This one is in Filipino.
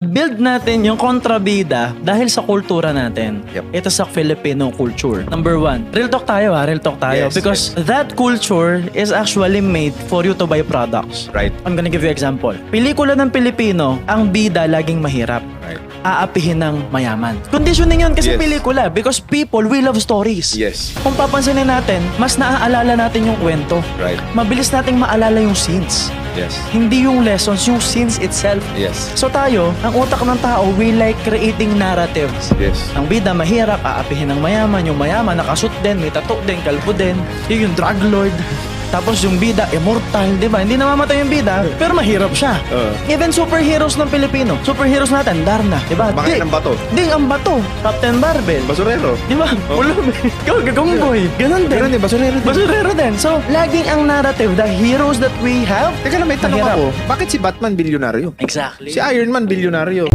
Build natin yung kontrabida dahil sa kultura natin. Yep. Ito sa Filipino culture. Number one, real talk tayo real talk tayo. Yes, Because that culture is actually made for you to buy products. Right. I'm gonna give you example. Pelikula ng Pilipino, ang bida laging mahirap. Right. Aapihin ng mayaman. Conditioning yun kasi Yes. pelikula because people, we love stories. Yes. Kung papansinin natin, mas naaalala natin yung kwento. Right. Mabilis nating maalala yung scenes. Yes. Hindi yung lessons, yung scenes itself. Yes. So tayo, ang utak ng tao, we like creating narratives. Yes. Ang bida mahirap, aapihin ng mayaman. Yung mayaman, nakasut din, may tattoo din, kalbo din. Yung drug lord. Tapos yung bida, immortal, di ba? Hindi namamatay yung bida, pero mahirap siya. Even superheroes ng Pilipino. Superheroes natin, Darna, di ba? Bakit ng bato? Ding ang bato. Captain Barbell. Basurero. Di ba? Ulumi. Gagonggoy. Ganon din. Ganun din, basurero din. Basurero din. So, laging ang narrative, the heroes that we have, Teka lang, may tanong mahirap. ako. Bakit si Batman bilyonaryo? Exactly. Si Iron Man bilyonaryo?